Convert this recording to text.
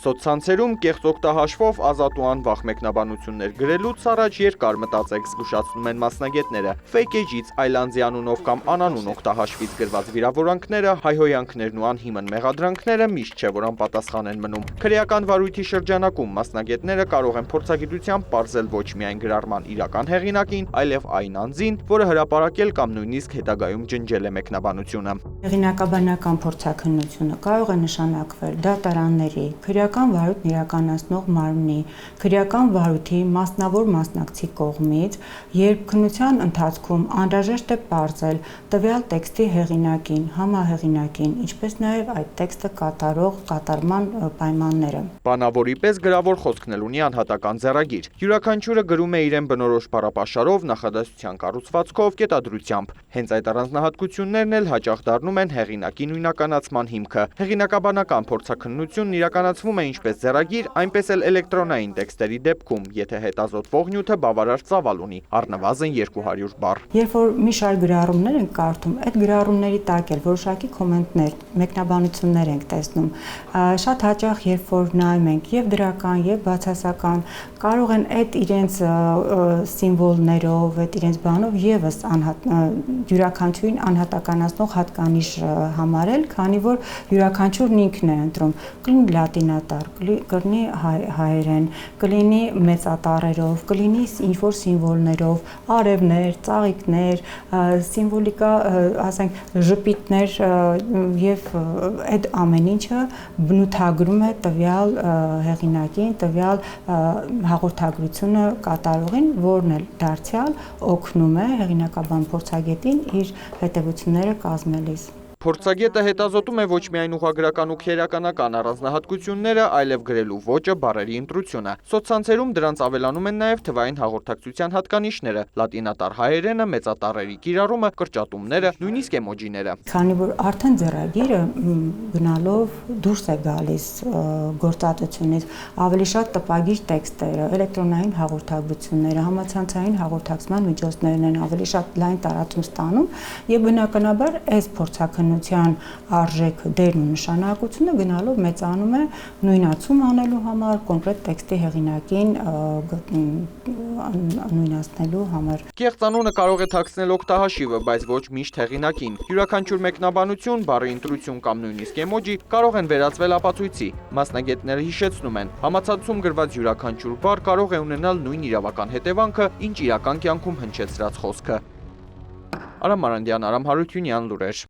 Սոցցանցերում կեղծ օգտահաշվով ազատ ու անվախ մեկնաբանություններ գրելուց առաջ երկար մտածեք, զգուշացնում են մասնագետները։ Fake page-ից այլանձի անունով կամ անանուն օգտահաշվից գրված վիրավորանքները, հայհոյանքներն ու անհիմն մեղադրանքները միշտ չէ, որ անպատասխան են մնում։ Քրեական վարույթի շրջանակում մասնագետները կարող են փորձագիտությամբ պարզել ոչ միայն գրառման իրական հեղինակին, այլև այն անձին, որը հրապարակել կամ նույնիսկ հետագայում ջնջել է մեկնաբանությունը։ Հեղինակաբանական փորձաքննությունը կարող է նշանակվել դատարանների, քրեական վարույթն իրականացնող մարմնի, քրեական վարույթի մասնավոր մասնակցի կողմից, երբ քննության ընթացքում անհրաժեշտ է պարզել տվյալ տեքստի հեղինակին, համահեղինակին, ինչպես նաև այդ տեքստը կատարման պայմանները։ Բանավորի պես գրավոր խոսքն էլ ունի անհատական ձեռագիր։ Յուրաքանչյուրը գրում է իրեն բնորոշ բառապաշարով, նախադասության կառուցվածքով, կետադրությամբ։ Հենց այդ առանձնահատկություններն էլ հաճախ դառնում են հեղինակի նույնականացման հիմքը։ Հեղինակաբանական փորձաքննությունն իրականացվում է ինչպես ձեռագիր, այնպես էլ էլեկտրոնային տեքստերի դեպքում, եթե հետազոտվող նյութը բավարար ծավալ ունի, առնվազն 200 բառ։ Երբ որ մի շարք գրառումներ ենք կարդում, այդ գրառումների տակ էլ որոշակի կոմենտներ, մեկնաբանություններ ենք տեսնում։ Շատ հաճախ, երբ որ նայում ենք եւ դրական, եւ բացասական, կարող են այդ իրենց սիմվոլներով, այդ իրենց բանով եւս յուրաքանչյուրին անհատականացնող հատկանիշ համարել, քանի որ յուրաքանչյուրն ինքն է ընտրում, կլինի լատինատառ, կլինի հայերեն, կլինի մեծատառերով, կլինի ինչ-որ սիմվոլներով, արևներ, ծաղիկներ, սիմվոլիկա, ասենք, ժպիտներ եւ այդ ամեն ինչը բնութագրում է տվյալ հեղինակին, տվյալ հաղորդագրությունը կատարողին, որն էլ դարձյալ օգնում է հեղինակաբան փորձագետին իր հետևությունները կազմելիս։ Փորձագետը հետազոտում է ոչ միայն ուղղագրական ու քերականական առանձնահատկությունները, այլև գրելու ոճը, բառերի ընտրությունը։ Սոցցանցերում դրանց ավելանում են նաև թվային հաղորդակցության հատկանիշները, լատինատառ հայերենը, մեծատառերի կիրառումը, կրճատումները, նույնիսկ էմոջիները։ Քանի որ արդեն ձեռագիրը գնալով դուրս է գալիս գործատությունից, ավելի շատ տպագիր տեքստերը, էլեկտրոնային հաղորդագրությունները, համացանցային հաղորդակցման միջոցներն են ավելի շատ լայն տարածում ստանում եւ բնականաբար այս փորձաքննության արժեքը, դերն ու նշանակությունը գնալով մեծանում է նույնացում անելու համար, կոնկրետ տեքստի հեղինակին նույնացնելու համար։ Կեղծ անունը կարող է թաքցնել օգտահաշիվը, բայց ոչ միշտ հեղինակին։ Յուրաքանչյուր մեկնաբանություն, բառի ընտրություն կամ նույնիսկ էմոջի կարող են վերածվել ապացույցի։ Մասնագետները հիշեցնում են, համացանցում գրված յուրաքանչյուր բառ կարող է ունենալ նույն իրավական հետևանքը, ինչ իրական կյանքում հնչեցրած խոսքը։ Արամ Մարանդյան, Արամ Հարությունյան, լուրեր։